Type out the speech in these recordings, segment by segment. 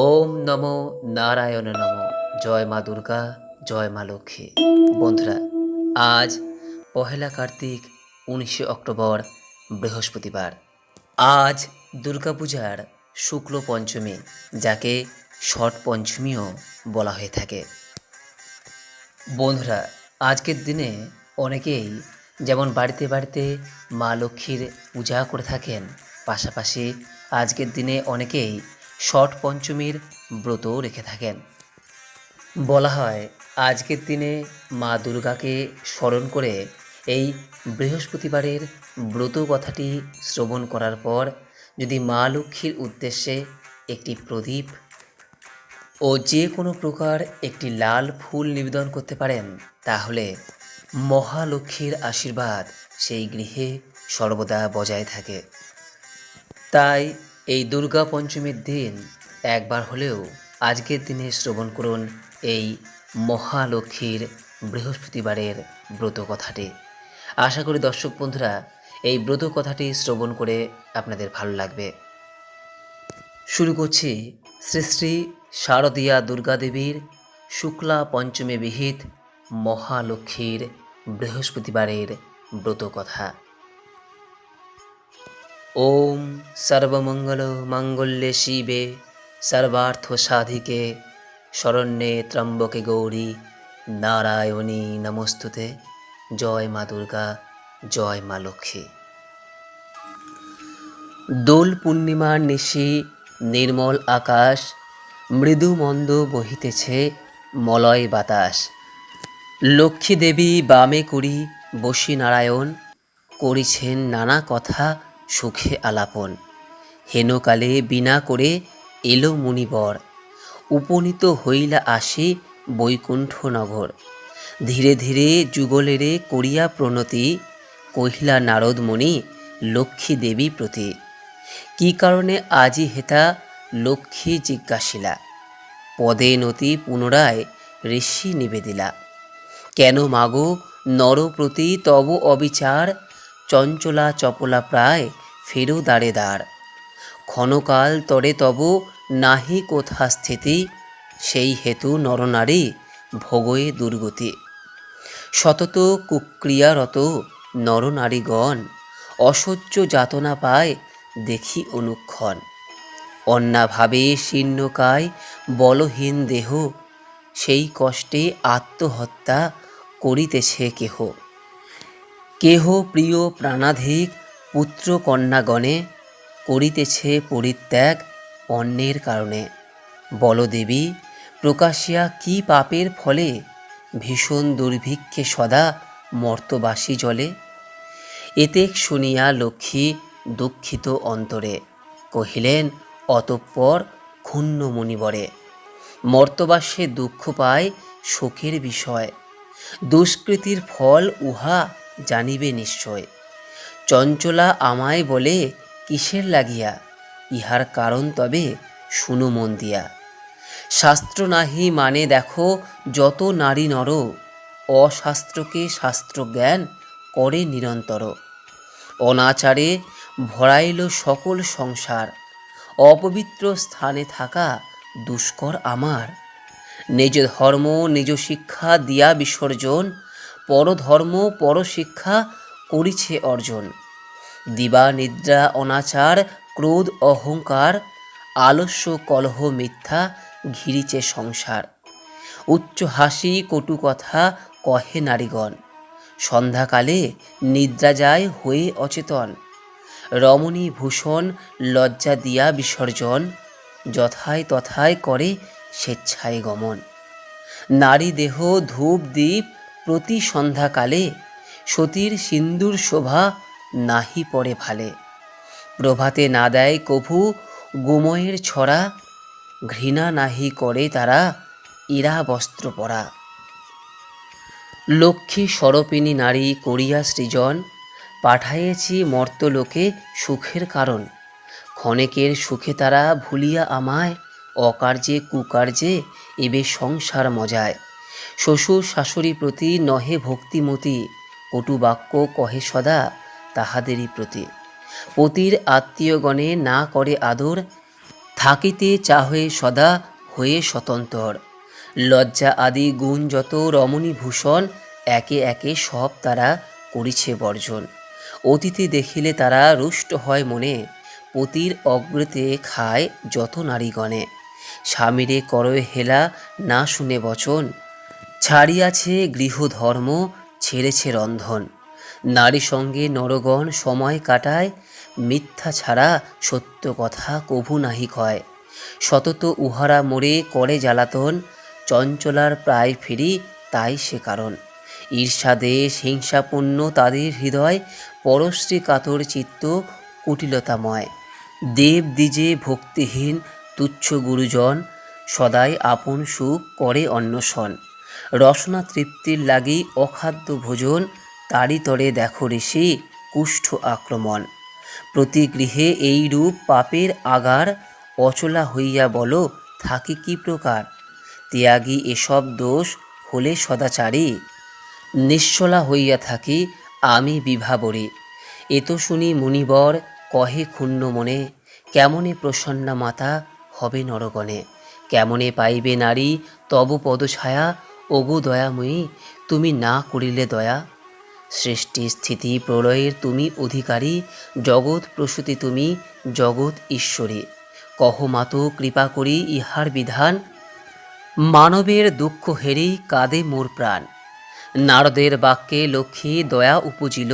ওম নমো নারায়ণ নমঃ। জয় মা দুর্গা, জয় মা লক্ষ্মী। বন্ধুরা, আজ পহেলা কার্তিক, 19শে অক্টোবর, বৃহস্পতিবার। আজ দুর্গাপূজার শুক্ল পঞ্চমী, যাকে ষট পঞ্চমীও বলা হয়ে থাকে। বন্ধুরা, আজকের দিনে অনেকেই যেমন বাড়িতে বাড়িতে মা লক্ষ্মীর পূজা করে থাকেন, পাশাপাশি আজকের দিনে অনেকেই ষট পঞ্চমীর ব্রতও রেখে থাকেন। বলা হয় আজকের দিনে মা দুর্গাকে স্মরণ করে এই বৃহস্পতিবারের ব্রত কথাটি শ্রবণ করার পর যদি মা লক্ষ্মীর উদ্দেশ্যে একটি প্রদীপ ও যে কোনো প্রকার একটি লাল ফুল নিবেদন করতে পারেন, তাহলে মহালক্ষ্মীর আশীর্বাদ সেই গৃহে সর্বদা বজায় থাকে। তাই এই দুর্গা পঞ্চমীর দিন একবার হলেও আজকের দিনে শ্রবণ করুন এই মহালক্ষ্মীর বৃহস্পতিবারের ব্রত কথাটি। আশা করি দর্শক বন্ধুরা এই ব্রত কথাটি শ্রবণ করে আপনাদের ভালো লাগবে। শুরু করছি শ্রী শ্রী শারদীয়া দুর্গাদেবীর শুক্লা পঞ্চমী বিহিত মহালক্ষ্মীর বৃহস্পতিবারের ব্রত কথা। ওম সর্বমঙ্গল মাঙ্গল্যে শিবে সর্বার্থ সাধিকে শরণ্যে ত্র্যম্বকে গৌরী নারায়ণী নমস্তুতে। জয় মা দুর্গা, জয় মা লক্ষ্মী। দোল পূর্ণিমার নিশি নির্মল আকাশ, মৃদু মন্দ বহিতেছে মলয় বাতাস। লক্ষ্মী দেবী বামে করি বসি নারায়ণ, করিছেন নানা কথা সুখে আলাপন। হেনকালে বিনা করে এলো মুনিবর, উপনীত হইলা আসি বৈকুণ্ঠ নগর। ধীরে ধীরে যুগলেরে করিয়া প্রণতি, কহিলা নারদ মুনি লক্ষ্মী দেবী প্রতি। কি কারণে আজি হেতা লক্ষ্মী জিজ্ঞাসিলা, পদে নতি পুনরায় ঋষি নিবেদিলা। কেন মাগো নরপ্রতি তব অবিচার, চঞ্চলা চপলা প্রায় ফেরো দ্বারে দ্বার। ক্ষণকাল তরে তব নাহি কোথা স্থিতি, সেই হেতু নরনারী ভোগয়ে দুর্গতি। সতত কুক্রিয়ারত নরনারীগণ, অসহ্য যাতনা পায় দেখি অনুক্ষণ। অন্যাভাবে শীর্ণকায় বলহীন দেহ, সেই কষ্টে আত্মহত্যা করিতেছে কেহ। কেহ প্রিয় প্রাণাধিক পুত্র কন্যাগণে, করিতেছে পরিত্যাগ অন্যের কারণে। বলদেবী প্রকাশিয়া কি পাপের ফলে, ভীষণ দুর্ভিক্ষে সদা মর্তবাসী জলে। এতেক শুনিয়া লক্ষ্মী দুঃখিত অন্তরে, কহিলেন অতঃপর ক্ষুণ্ণ মুনিবরে। মর্তবাসে দুঃখ পায় শোকের বিষয়, দুষ্কৃতির ফল উহা জানিবে নিশ্চয়। চঞ্চলা আমায় বলে কিসের লাগিয়া, ইহার কারণ তবে শুনো মন দিয়া। শাস্ত্র নাহি মানে দেখো যত নারী নর, অশাস্ত্রকে শাস্ত্র জ্ঞান করে নিরন্তর। অনাচারে ভরাইল সকল সংসার, অপবিত্র স্থানে থাকা দুষ্কর আমার। নিজ ধর্ম নিজ শিক্ষা দিয়া বিসর্জন, পরধর্ম পরশিক্ষা করিছে অর্জন। দিবা নিদ্রা অনাচার ক্রোধ অহংকার, আলস্য কলহ মিথ্যা ঘিরিছে সংসার। উচ্চ হাসি কটু কথা কহে নারীগণ, সন্ধ্যাকালে নিদ্রা যায় হয়ে অচেতন। রমণী ভূষণ লজ্জা দিয়া বিসর্জন, যথায় তথায় করে স্বেচ্ছায় গমন। নারী দেহ ধূপ দ্বীপ প্রতি সন্ধ্যাকালে, সতীর সিন্দুর শোভা নাহি পড়ে ভালে। প্রভাতে না দেয় কভু গোময়ের ছড়া, ঘৃণা নাহি করে তারা ইরা বস্ত্র পরা। লক্ষ্মী স্বরূপিণী নারী করিয়া সৃজন, পাঠাইয়েছি মর্তলোকে সুখের কারণ। ক্ষণেকের সুখে তারা ভুলিয়া আমায়, অকার্যে কুকার্যে এবে সংসার মজায়। শ্বশুর শাশুড়ি প্রতি নহে ভক্তিমতি, কটু বাক্য কহে সদা তাহাদেরই প্রতি। পতির আত্মীয়গণে না করে আদর, থাকিতে চাহে সদা হয়ে স্বতন্ত্র। লজ্জা আদি গুণ যত রমণীভূষণ, একে একে সব তারা করিছে বর্জন। অতীতে দেখিলে তারা রুষ্ট হয় মনে, পতির অগ্রতে খায় যত নারীগণে। স্বামীরে করয় হেলা না শুনে বচন, ছাড়িয়াছে গৃহধর্ম ছেড়েছে রন্ধন। নারী সঙ্গে নরগণ সময় কাটায়, মিথ্যা ছাড়া সত্য কথা কভু নাহি কয়। সতত উহারা মোরে করে জ্বালাতন, চঞ্চলার প্রায় ফিরি তাই সে কারণ। ঈর্ষাদেশ হিংসাপূর্ণ তাদের হৃদয়, পরশ্রী কাতর চিত্ত কুটিলতাময়। দেব দ্বিজে ভক্তিহীন তুচ্ছ গুরুজন, সদাই আপন সুখ করে অন্বেষণ। রসনা তৃপ্তির লাগি অখাদ্য ভোজন, তারি তরে দেখো ঋষি কুষ্ঠ আক্রমণ। প্রতি গৃহে এই রূপ পাপের আগার, অচলা হইয়া বলো থাকি কি প্রকার। ত্যাগী এসব দোষ হলে সদাচারী, নিশ্চলা হইয়া থাকি আমি বিভাবরী। এত শুনি মুনিবর কহে ক্ষুণ্ণ মনে, কেমনে প্রসন্না মাতা হবে নরগণে। কেমনে পাইবে নারী তব পদছায়া, ওগো দয়াময়ী তুমি না করিলে দয়া। সৃষ্টি স্থিতি প্রলয়ের তুমি অধিকারী, জগৎ প্রসূতি তুমি জগৎ ঈশ্বরী। কহ মাতো কৃপা করি ইহার বিধান, মানবের দুঃখ হেরি কাঁদে মোর প্রাণ। নারদের বাক্যে লক্ষ্মী দয়া উপজিল,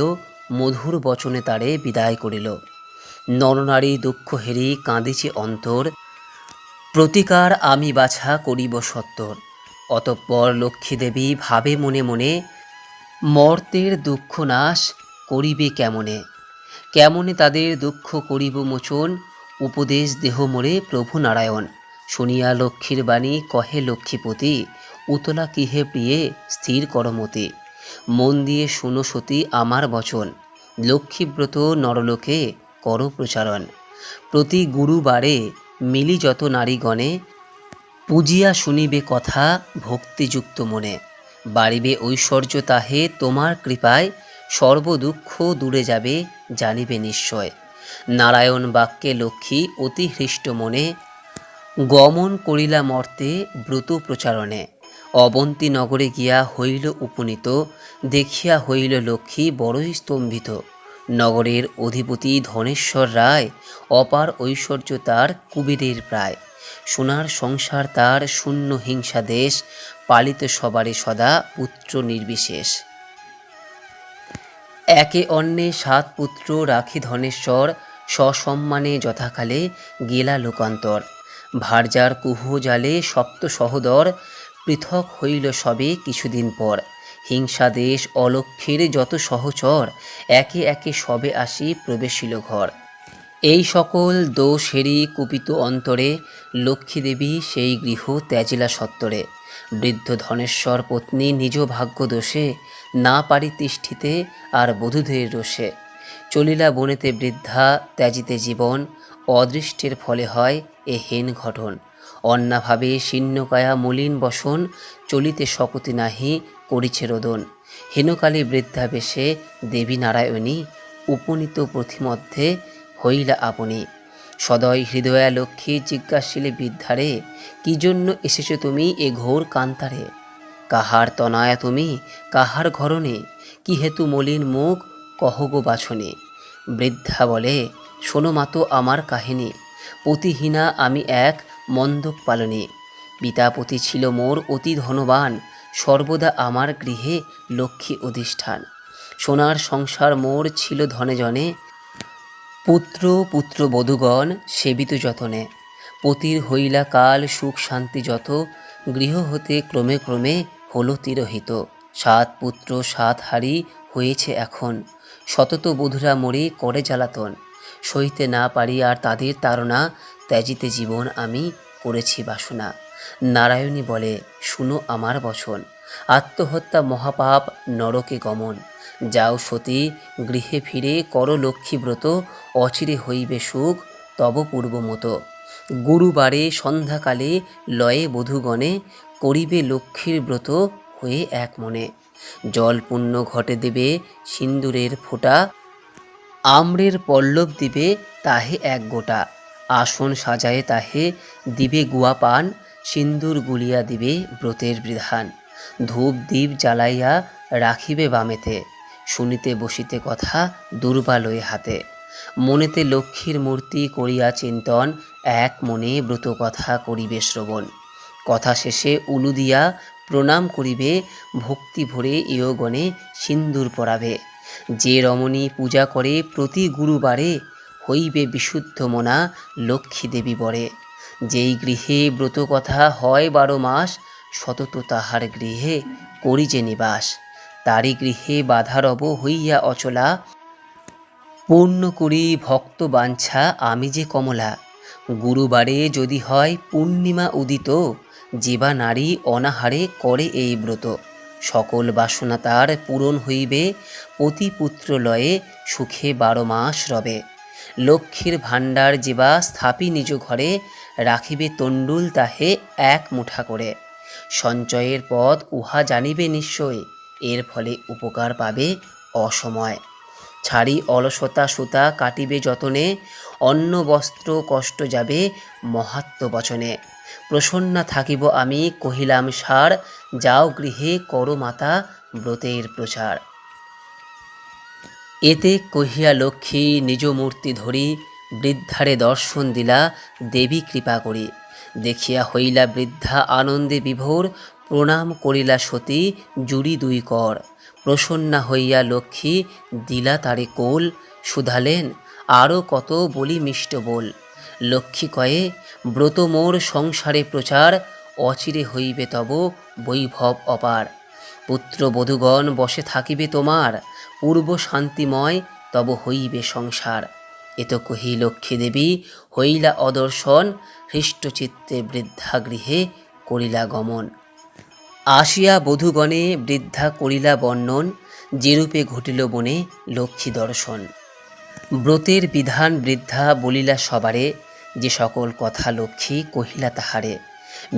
মধুর বচনে তারে বিদায় করিল। নরনারী দুঃখ হেরি কাঁদিছে অন্তর, প্রতিকার আমি বাছা করিব সত্তর। অতঃপর লক্ষ্মী দেবী ভাবে মনে মনে, মর্তের দুঃখ নাশ করিবে কেমনে। কেমনে তাদের দুঃখ করিব মোচন, উপদেশ দেহ মোরে প্রভু নারায়ণ। শুনিয়া লক্ষ্মীর বাণী কহে লক্ষ্মীপতি, উতলা কিহে প্রিয়ে স্থির করমতি। মন দিয়ে শুনো সতী আমার বচন, লক্ষ্মীব্রত নরলোকে কর প্রচারণ। প্রতি গুরুবারে মিলি যত নারীগণে, পূজিয়া শুনিবে কথা ভক্তিযুক্ত মনে। বাড়িবে ঐশ্বর্য তাহে তোমার কৃপায়, সর্বদুঃখ দূরে যাবে জানিবে নিশ্চয়। নারায়ণ বাক্যে লক্ষ্মী অতি হৃষ্ট মনে, গমন করিলা মর্তে ব্রত প্রচারণে। অবন্তী নগরে গিয়া হইল উপনীত, দেখিয়া হইল লক্ষ্মী বড়ই স্তম্ভিত। নগরের অধিপতি ধনেশ্বর রায়, অপার ঐশ্বর্য তার কুবেরের প্রায়। সোনার সংসার তার শূন্য হিংসা দেশ, পালিত সবারে সদা পুত্র নির্বিশেষ। একে অন্যে 7 পুত্র রাখি ধনেশ্বর, সসম্মানে যথাকালে গেলা লোকান্তর। ভার্যার কুহ জালে সপ্ত সহোদর, পৃথক হইল সবে কিছুদিন পর। হিংসাদেশ অলক্ষ্যের যত সহচর, একে একে সবে আসি প্রবেশিল ঘর। এই সকল দোষেরই কুপিত অন্তরে, লক্ষ্মীদেবী সেই গৃহ ত্যাজিলা সত্বরে। বৃদ্ধ ধনেশ্বর পত্নী নিজ ভাগ্য দোষে, না পারি তিষ্ঠিতে আর বধূদের রোষে। চলিলা বনেতে বৃদ্ধা ত্যাজিতে জীবন, অদৃষ্টের ফলে হয় এ হীন ঘটন। অন্যাভাবে শীর্ণকায়া মলিন বসন, চলিতে শকতি নাহি করিছে রোদন। হীনকালী বৃদ্ধা বেশে দেবী নারায়ণী, উপনীত পথিমধ্যে হইলা আপনি। সদয় হৃদয়া লক্ষ্মী জিজ্ঞাসিলে বৃদ্ধারে, কি জন্য এসেছ তুমি এ ঘোর কান্তারে। কাহার তনয়া তুমি কাহার ঘরণে, কি হেতু মলিন মুখ কহ গো বাছনে। বৃদ্ধা বলে, শোনো মাতো আমার কাহিনী। পতিহীনা আমি এক মন্দক পালনী, পিতাপতি ছিল মোর অতি ধনবান, সর্বদা আমার গৃহে লক্ষ্মী অধিষ্ঠান। সোনার সংসার মোর ছিল ধনে জনে, পুত্র পুত্র বধূগণ সেবিত যতনে। পতির হইলা কাল সুখ শান্তি যত, গৃহ হতে ক্রমে ক্রমে হল তিরোহিত। 7 পুত্র 7 হারি হয়েছে এখন, সতত বধূরা মরে করে জ্বালাতন। সইতে না পারি আর তাদের তাড়না, ত্যাজিতে জীবন আমি করেছি বাসনা। নারায়ণী বলে, শুনো আমার বচন, আত্মহত্যা মহাপাপ নরকে গমন। যাও সতী গৃহে ফিরে করো লক্ষ্মীব্রত, অচিরে হইবে সুখ তব পূর্বমতো। গুরুবারে সন্ধ্যাকালে লয়ে বধূগণে, করিবে লক্ষ্মীর ব্রত হয়ে এক মনে। জল পুণ্য ঘটে দেবে সিন্দুরের ফোঁটা, আম্রের পল্লব দিবে তাহে এক গোটা। আসন সাজায়ে তাহে দিবে গুয়া পান, সিন্দুর গুলিয়া দিবে ব্রতের বিধান। ধূপ দ্বীপ জ্বালাইয়া রাখিবে বামেতে, শুনিতে বসিতে কথা দুর্বালয়ে হাতে। মনেতে লক্ষ্মীর মূর্তি করিয়া চিন্তন, এক মনে ব্রত কথা করিবে শ্রবণ। কথা শেষে উলু দিয়া প্রণাম করিবে, ভক্তি ভরে ইয়গণে সিন্দুর পরাবে। যে রমণী পূজা করে প্রতি গুরুবারে, হইবে বিশুদ্ধ মনা লক্ষ্মী দেবী বরে। যেই গৃহে ব্রত কথা হয় 12 মাস, সতত তাহার গৃহে করি যে নিবাস। তারি গৃহে বাধা রব হইয়া অচলা, পূর্ণ করি ভক্ত বাঞ্ছা আমি যে কমলা। গুরুবারে যদি হয় পূর্ণিমা উদিত, যেবা নারী অনাহারে করে এই ব্রত। সকল বাসনা তার পূরণ হইবে, পতি পুত্র লয়ে সুখে 12 মাস রবে। লক্ষ্মীর ভাণ্ডার যেবা স্থাপি নিজ ঘরে, রাখিবে তণ্ডুল তাহে 1 মুঠা করে। সঞ্চয়ের পথ উহা জানিবে নিশ্চয়, এর ফলে উপকার পাবে অসময়। ছাড়ি অলসতা সুতা কাটিবে যতনে, অন্ন বস্ত্র কষ্ট যাবে মহাত্ম বচনে। প্রসন্না থাকিব আমি কহিলাম সার, যাও গৃহে করো মাতা ব্রতের প্রচার। এতে কহিয়া লক্ষ্মী নিজ মূর্তি ধরি, বৃদ্ধারে দর্শন দিলা দেবী কৃপা করি। দেখিয়া হইলা বৃদ্ধা আনন্দে বিভোর, প্রণাম করিলা সতী জুড়ি 2 কর। প্রসন্না হইয়া লক্ষ্মী দিলা তারে কোল, শুধালেন আরও কত বলি মিষ্ট বল। লক্ষ্মী কয়ে ব্রত মোর সংসারে প্রচার, অচিরে হইবে তব বৈভব অপার। পুত্র বধূগণ বসে থাকিবে তোমার, পূর্ব শান্তিময় তব হইবে সংসার। এত কহি লক্ষ্মী দেবী হইলা অদর্শন, হৃষ্টচিত্তে বৃদ্ধা গৃহে করিলা গমন। আসিয়া বধূগণে বৃদ্ধা করিলা বর্ণন, যেরূপে ঘটিল বনে লক্ষ্মী দর্শন। ব্রতের বিধান বৃদ্ধা বলিলা সবারে, যে সকল কথা লক্ষ্মী কহিলা তাহারে।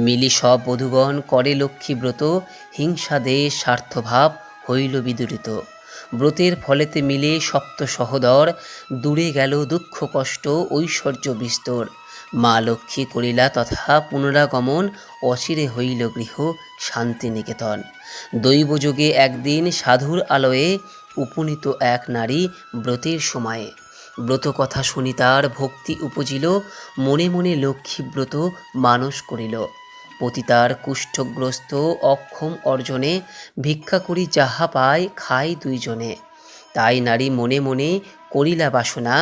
মিলি সব বধূগণ করে লক্ষ্মী ব্রত, হিংসা দেশ স্বার্থভাব হইল বিদূরিত। ব্রতের ফলেতে মিলে সপ্ত সহোদর, দূরে গেল দুঃখ কষ্ট ঐশ্বর্য বিস্তর। মা লক্ষ্মী করিলা তথা পুনরাগমন, অচিরে হইল গৃহ শান্তিনিকেতন। দৈবযোগে একদিন সাধুর আলয়ে, উপনীত এক নারী ব্রতের সময়ে। ব্রত কথা শুনি তার ভক্তি উপজিল, মনে মনে লক্ষ্মী ব্রত মানস করিল। পতিতার কুষ্ঠগ্রস্ত অক্ষম অর্জনে, ভিক্ষা করি যাহা পায় খাই 2 জনে। তাই নারী মনে মনে করিলা বাসনা,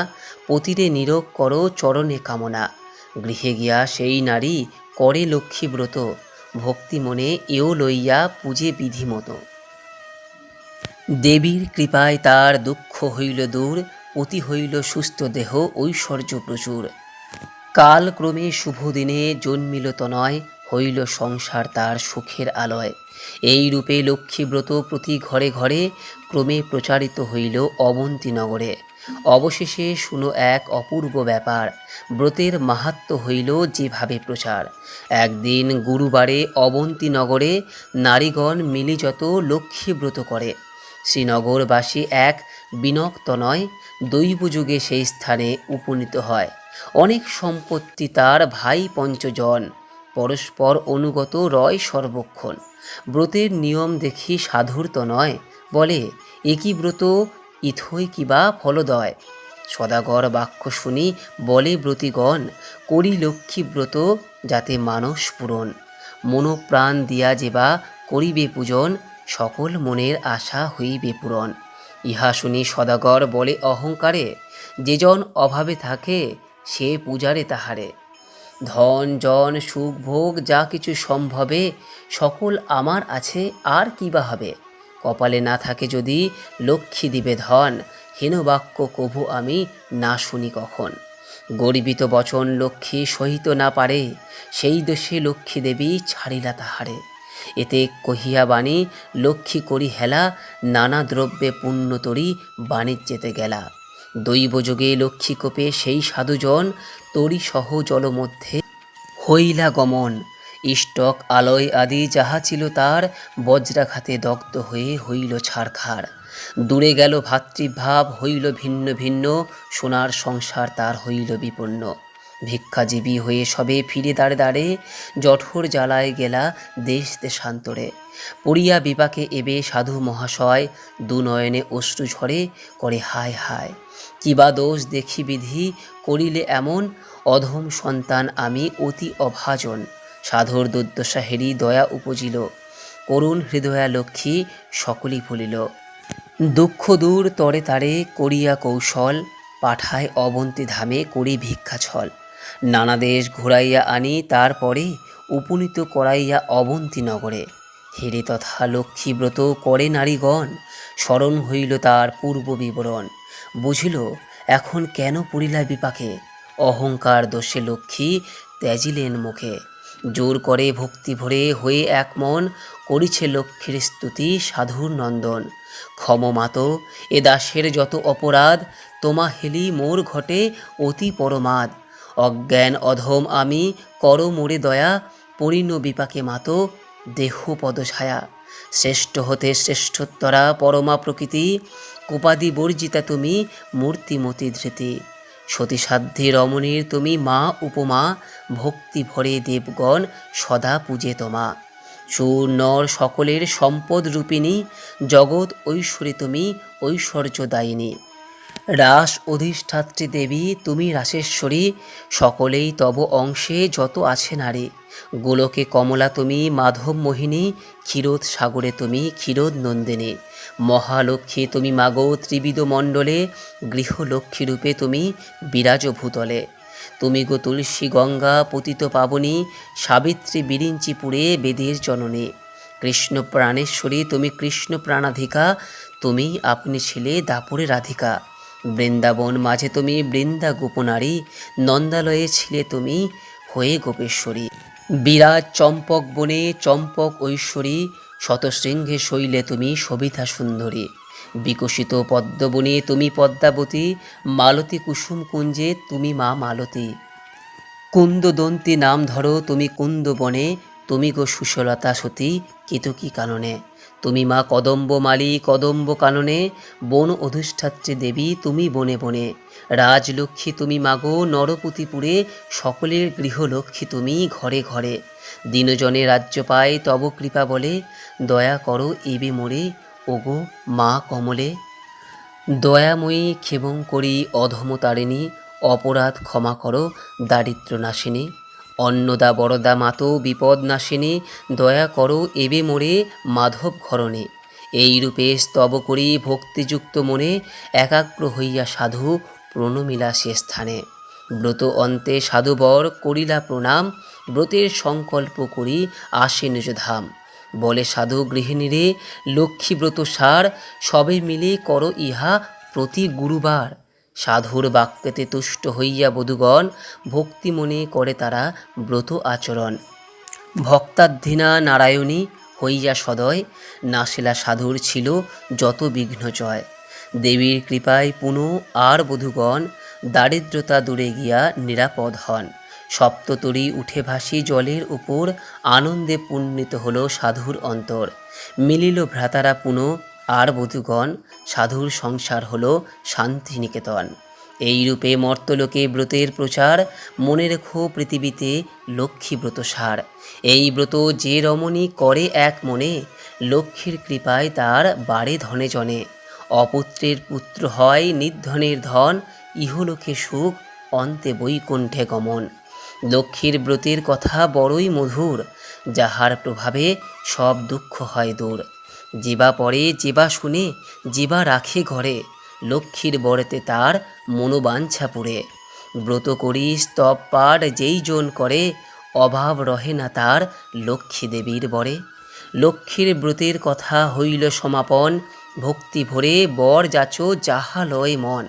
পতিরে নীরোগ কর চরণে কামনা। গৃহে গিয়া সেই নারী করে লক্ষ্মী ব্রত, ভক্তি মনে এও লইয়া পূজে বিধিমতো। দেবীর কৃপায় তার দুঃখ হইল দূর, পতি হইল সুস্থ দেহ ঐশ্বর্য প্রচুর। কালক্রমে শুভ দিনে জন্মিল তনয়, হইল সংসার তার সুখের আলয়। এই রূপে লক্ষ্মীব্রত প্রতি ঘরে ঘরে, ক্রমে প্রচারিত হইল অবন্তী নগরে। অবশেষে শুনো এক অপূর্ব ব্যাপার, ব্রতের মাহাত্ম্য হইল যেভাবে প্রচার। একদিন গুরুবারে অবন্তী নগরে, নারীগণ মিলি যত লক্ষ্মীব্রত করে। শ্রীনগরবাসী এক বিনক্তনয়, দৈবযুগে সেই স্থানে উপনীত হয়। অনেক সম্পত্তি তার ভাই 5 জন, পরস্পর অনুগত রয় সর্বক্ষণ। ব্রতের নিয়ম দেখি সাধুর তো নয়, বলে একই ব্রত ইথই কিবা ফলদয়। সদাগর বাক্য শুনি বলে ব্রতীগণ, করি লক্ষ্মী ব্রত যাতে মানস পূরণ। মনোপ্রাণ দিয়া যেবা করিবে পূজন, সকল মনের আশা হইবে পূরণ। ইহা শুনি সদাগর বলে অহংকারে, যেজন অভাবে থাকে সে পূজারে তাহারে। ধন জন সুখ ভোগ যা কিছু সম্ভবে, সকল আমার আছে আর কি বা হবে। কপালে না থাকে যদি লক্ষ্মী দিবে ধন, হীন বাক্য কভু আমি না শুনি কখন। গর্বিত বচন লক্ষ্মী সহিত না পারে, সেই দোষে লক্ষ্মী দেবী ছাড়িলা তাহারে। এতে কহিয়া বাণী লক্ষ্মী করি হেলা, নানা দ্রব্যে পুণ্যতরী বাণিজ্যেতে গেলা। দৈবযোগে লক্ষ্মী কোপে সেই সাধুজন, তরি সহ জল মধ্যে হইলা গমন। ইষ্টক আলয় আদি যাহা ছিল তার, বজ্রাঘাতে দগ্ধ হয়ে হইল ছারখার। দূরে গেল ভাতৃভাব হইল ভিন্ন ভিন্ন, সোনার সংসার তার হইল বিপন্ন। ভিক্ষাজীবী হয়ে সবে ফিরে দাঁড়ে দাঁড়ে জঠোর জ্বালায় গেলা দেশ দেশান্তরে। পড়িয়া বিপাকে এবে সাধু মহাশয় দু নয়নে অশ্রু ঝরে করে হায় হায়। কিবা দোষ দেখি বিধি করিলে এমন, অধম সন্তান আমি অতি অভাজন। সাধুর দুর্দশা হেরি দয়া উপজিল, করুণ হৃদয়া লক্ষ্মী সকলই ভুলিল। দুঃখ দূর তরে তারে করিয়া কৌশল, পাঠায় অবন্তী ধামে করি ভিক্ষা ছল। নানা দেশ ঘুরাইয়া আনি তারপরে, উপনীত করাইয়া অবন্তী নগরে। হেরে তথা লক্ষ্মীব্রত করে নারীগণ, স্মরণ হইল তার পূর্ব বিবরণ। বুঝিল এখন কেন পড়িলা বিপাকে, অহংকার দোষে লক্ষ্মী ত্যাজিলেন মুখে। জোর করে ভক্তি ভরে হয়ে এক মন, করিছে লক্ষ্মীর স্তুতি সাধুর নন্দন। ক্ষম মাতো এ দাসের যত অপরাধ, তোমা হেলি মোর ঘটে অতি পরমাদ। অজ্ঞান অধম আমি কর মোরে দয়া, পরিণ বিপাকে মাতো দেহ পদছায়া। শ্রেষ্ঠ হতে শ্রেষ্ঠোত্তরা পরমা প্রকৃতি, কোপাদি বর্জিতা তুমি মূর্তিমতি ধৃতি। সতীসাধ্যে রমণীর তুমি মা উপমা, ভক্তি ভরে দেবগণ সদা পূজে তোমা। চূর নর সকলের সম্পদ রূপিণী, জগৎ ঐশ্বরী তুমি ঐশ্বর্যদায়িনী। রাস অধিষ্ঠাত্রী দেবী তুমি রাসেশ্বরী, সকলেই তব অংশে যত আছে নারী। গোলকে কমলা তুমি মাধব মোহিনী, ক্ষীরোদ সাগরে তুমি ক্ষীরোদ নন্দিনী। মহালক্ষ্মী তুমি মাগো ত্রিবিধ মণ্ডলে, গৃহলক্ষ্মী রূপে তুমি বিরাজ ভূতলে। তুমি গো তুলসী গঙ্গা পতিত পাবনী, সাবিত্রী বিরিঞ্চিপুরে বেদের জননী। কৃষ্ণ প্রাণেশ্বরী তুমি কৃষ্ণ প্রাণাধিকা, তুমি আপনি ছিলে দাপরে রাধিকা। বৃন্দাবন মাঝে তুমি বৃন্দা গোপনারী, নন্দালয়ে ছিলে তুমি হয়ে গোপেশ্বরী। বিরাজ চম্পক বনে চম্পক ঐশ্বরী, শতশৃঙ্গে শৈলে তুমি সবিতা সুন্দরী। বিকশিত পদ্মবনে তুমি পদ্মাবতী, মালতী কুসুম কুঞ্জে তুমি মা মালতী। কুন্দদন্তী নাম ধরো তুমি কুন্দবনে, তুমি গো সুশলতা সতী কেতকী কাননে। তুমি মা কদম্ব মালী কদম্ব কাননে, বন অধিষ্ঠাত্রী দেবী তুমি বনে বনে। রাজলক্ষ্মী তুমি মাগো নরপতিপুরে, সকলের গৃহলক্ষ্মী তুমি ঘরে ঘরে। দিনজনে রাজ্য পায় তব কৃপা বলে, দয়া করো এবে মোরে ওগো মা কমলে। দয়াময়ী ক্ষেমঙ্করী অধমতারিণী, অপরাধ ক্ষমা করো দারিদ্র নাশিনী। অন্নদা বরদা মাতো বিপদ নাশিনী, দয়া করো এবে মোরে মাধব ঘরণে। এইরূপে স্তব করি ভক্তিযুক্ত মনে, একাগ্র হইয়া সাধু প্রণমিলা সে স্থানে। ব্রত অন্তে সাধুবর করিলা প্রণাম, ব্রতের সংকল্প করি আসে নিজ ধাম। বলে সাধু গৃহিণীরে লক্ষ্মী ব্রত সার, সবে মিলে করো ইহা প্রতি গুরুবার। সাধুর বাক্যেতে তুষ্ট হইয়া বধূগণ, ভক্তি মনে করে তারা ব্রত আচরণ। ভক্তাধীনা নারায়ণী হইয়া সদয়, নাসিলা সাধুর ছিল যত বিঘ্ন জয়। দেবীর কৃপায় পুনঃ আর বধূগণ, দারিদ্রতা দূরে গিয়া নিরাপদ হন। সপ্ততরী উঠে ভাসি জলের উপর, আনন্দে পুণ্যিত হল সাধুর অন্তর। মিলিল ভ্রাতারা পুনঃ আর বধূগণ, সাধুর সংসার হল শান্তিনিকেতন। এইরূপে মর্তলোকে ব্রতের প্রচার, মনে রেখো পৃথিবীতে লক্ষ্মী ব্রত সার। এই ব্রত যে রমণী করে এক মনে, লক্ষ্মীর কৃপায় তার বাড়ে ধনে জনে। অপুত্রের পুত্র হয় নির্ধনের ধন, ইহলোকে সুখ অন্তে বৈকুণ্ঠে গমন। লক্ষ্মীর ব্রতের কথা বড়ই মধুর, যাহার প্রভাবে সব দুঃখ হয় দূর। যেবা পড়ে যেবা শুনে যেবা রাখে ঘরে, লক্ষ্মীর বরেতে তার মনোবাঞ্ছা পুরে। ব্রত করি স্তব পাঠ যেই জন করে, অভাব রহে না তার লক্ষ্মী দেবীর বরে। লক্ষ্মীর ব্রতের কথা হইল সমাপন, ভক্তি ভরে বর যাচো যাহা লয় মন।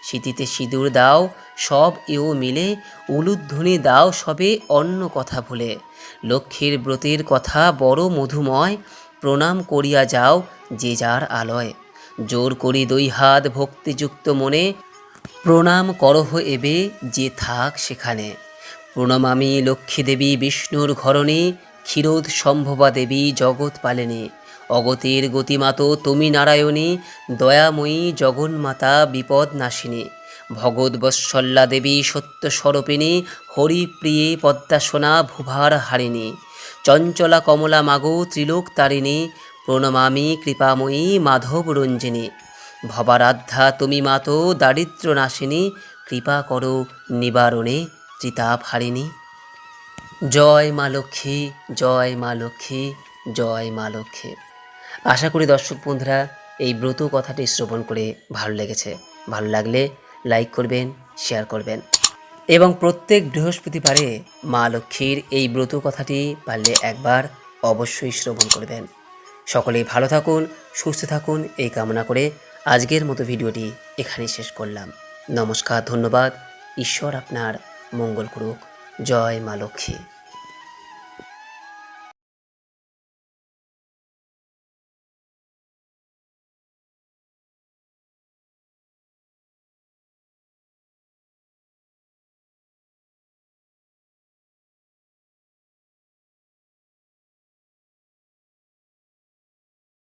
স্মৃতিতে সিঁদুর দাও সব এও মিলে, উলুধ্বনি দাও সবে অন্য কথা ভুলে। লক্ষ্মীর ব্রতের কথা বড় মধুময়, প্রণাম করিয়া যাও যে যার আলয়। জোর করি দুই হাত ভক্তিযুক্ত মনে, প্রণাম করহ এবে যে থাক সেখানে। প্রণমামি লক্ষ্মী দেবী বিষ্ণুর ঘরণী, ক্ষীরোদ সম্ভবা দেবী জগৎ পালিনী। অগতির গতিমাতো তুমি নারায়ণী, দয়াময়ী জগন্মাতা বিপদ নাশিনী। ভগবৎবৎসল্যা দেবী সত্য স্বরূপিণী, হরিপ্রিয়ে পদ্মাসনা ভুভার হারিণী, চঞ্চলা কমলা মাগো ত্রিলোক তারিণী, প্রণমামি কৃপাময়ী মাধব রঞ্জিনী। ভবারাধ্যা তুমি মাতো দারিদ্র নাশিনী, কৃপা করো নিবারণে ত্রিতাপ হারিণী। জয় মা লক্ষ্মী, জয় মা লক্ষ্মী, জয় মা লক্ষ্মী। আশা করি দর্শক বন্ধুরা এই ব্রত কথাটি শ্রবণ করে ভালো লেগেছে। ভালো লাগলে লাইক করবেন, শেয়ার করবেন এবং প্রত্যেক বৃহস্পতিবারে মা লক্ষ্মীর এই ব্রত কথাটি পারলে একবার অবশ্যই শ্রবণ করবেন। সকলেই ভালো থাকুন, সুস্থ থাকুন এই কামনা করে আজকের মতো ভিডিওটি এখানেই শেষ করলাম। নমস্কার, ধন্যবাদ। ঈশ্বর আপনার মঙ্গল করুক। জয় মা লক্ষ্মী।